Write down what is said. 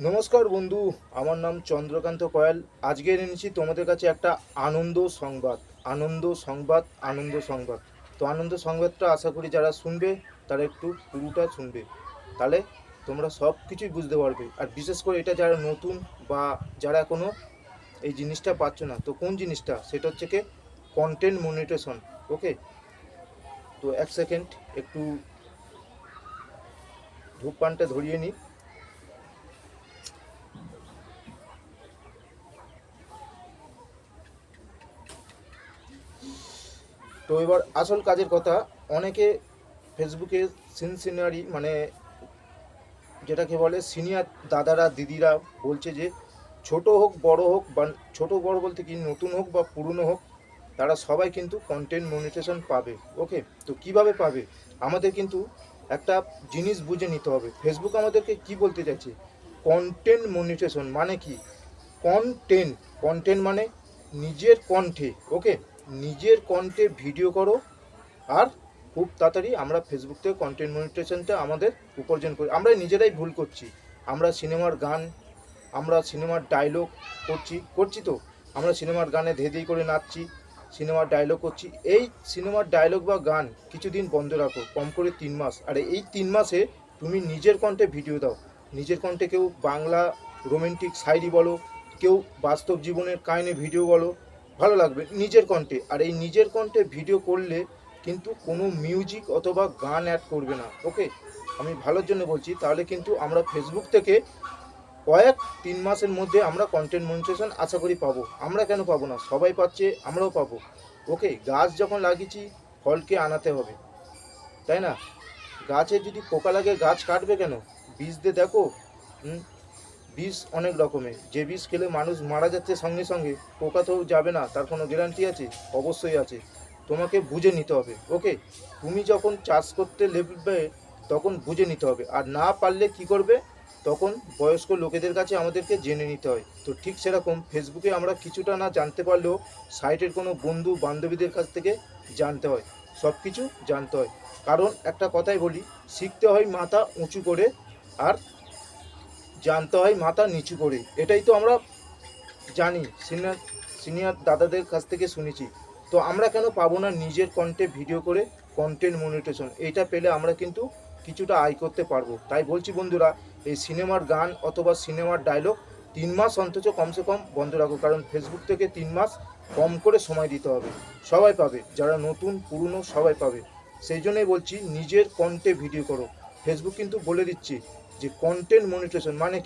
নমস্কার বন্ধু, আমার নাম চন্দ্রকান্ত কয়াল। আজকে এনেছি তোমাদের কাছে একটা আনন্দ সংবাদ। আনন্দ সংবাদ, আনন্দ সংবাদ। তো আনন্দ সংবাদটা আশা করি যারা শুনবে তারা একটু পুরোটা শুনবে, তাহলে তোমরা সব কিছুই বুঝতে পারবে। আর বিশেষ করে এটা যারা নতুন বা যারা এখনও এই জিনিসটা পাচ্ছ না, তো কোন জিনিসটা সেটা হচ্ছে কি কন্টেন্ট মনিটেশন। ওকে, তো এক সেকেন্ড একটু ধূপপানটা ধরিয়ে নিই। তো এবার আসল কাজের কথা। অনেকে ফেসবুকে সিনসিনারি মানে যেটাকে বলে সিনিয়র দাদারা দিদিরা বলছে যে ছোট হোক বড় হোক বা ছোট বড় বলতে কি নতুন হোক বা পুরনো হোক, তারা সবাই কিন্তু কন্টেন্ট মনিটেশন পাবে। ওকে, তো কিভাবে পাবে? আমাদের কিন্তু একটা জিনিস বুঝে নিতে হবে। ফেসবুক আমাদেরকে কি বলতে চাইছে? কন্টেন্ট মনিটেশন মানে কি? কন্টেন্ট, কন্টেন্ট মানে নিজের কণ্ঠে। ওকে, নিজের কণ্ঠে ভিডিও করো, আর খুব তাড়াতাড়ি আমরা ফেসবুক থেকে কন্টেন্ট মনিটেশনটা আমাদের উপার্জন করি। আমরা নিজেরাই ভুল করছি। আমরা সিনেমার গান, আমরা সিনেমার ডায়লগ করছি তো আমরা সিনেমার গানে ধেই ধেই করে নাচছি, সিনেমার ডায়লগ করছি। এই সিনেমার ডায়লগ বা গান কিছুদিন বন্ধ রাখো, কম করে 3 মাস। আর এই 3 মাসে তুমি নিজের কণ্ঠে ভিডিও দাও। নিজের কণ্ঠে কেউ বাংলা রোমান্টিক শায়রি বলো, কেউ বাস্তব জীবনের কাহিনী ভিডিও বলো, ভালো লাগবে নিজের কণ্ঠে। আর এই নিজের কণ্ঠে ভিডিও করলে কিন্তু কোনো মিউজিক অথবা গান অ্যাড করবে না। ওকে, আমি ভালোর জন্য বলছি। তাহলে কিন্তু আমরা ফেসবুক থেকে কয়েক 3 মাসের মধ্যে আমরা কন্টেন্ট মনিটাইজেশন আশা করি পাবো। আমরা কেন পাবো না? সবাই পাচ্ছে, আমরাও পাবো। ওকে, গাছ যখন লাগিয়েছি ফলকে আনাতে হবে, তাই না? গাছে যদি পোকা লাগে গাছ কাটবে কেন? বীজ দিয়ে দেখো। হুম, বিষ অনেক রকমের, যে বিষ খেলে মানুষ মারা যাচ্ছে সঙ্গে সঙ্গে, পোকা তো যাবে না, তার কোনো গ্যারান্টি আছে? অবশ্যই আছে। তোমাকে বুঝে নিতে হবে। ওকে, তুমি যখন চাষ করতে নেবে তখন বুঝে নিতে হবে। আর না পারলে কি করবে? তখন বয়স্ক লোকেদের কাছে আমাদেরকে জেনে নিতে হয়। তো ঠিক সেরকম ফেসবুকে আমরা কিছুটা না জানতে পারলেও সাইটের কোনো বন্ধু বান্ধবীদের কাছ থেকে জানতে হয়, সব কিছু জানতে হয়। কারণ একটা কথাই বলি, শিখতে হয় মাথা উঁচু করে, আর জানতে হয় মাথা নিচু করে। এটাই তো আমরা জানি, সিনিয়র সিনিয়র দাদাদের কাছ থেকে শুনেছি। তো আমরা কেন পাবো না নিজের কন্টে ভিডিও করে কন্টেন্ট মনিটেশন? এইটা পেলে আমরা কিন্তু কিছুটা আয় করতে পারবো। তাই বলছি বন্ধুরা, এই সিনেমার গান অথবা সিনেমার ডায়লগ 3 মাস অন্তত কমসে কম বন্ধ রাখো। কারণ ফেসবুক থেকে 3 মাস কম করে সময় দিতে হবে। সবাই পাবে, যারা নতুন পুরনো সবাই পাবে। সেই জন্যই বলছি নিজের কন্টে ভিডিও করো। ফেসবুক কিন্তু বলে দিচ্ছি যে কন্টেন্ট মনিটেশন মানে কি।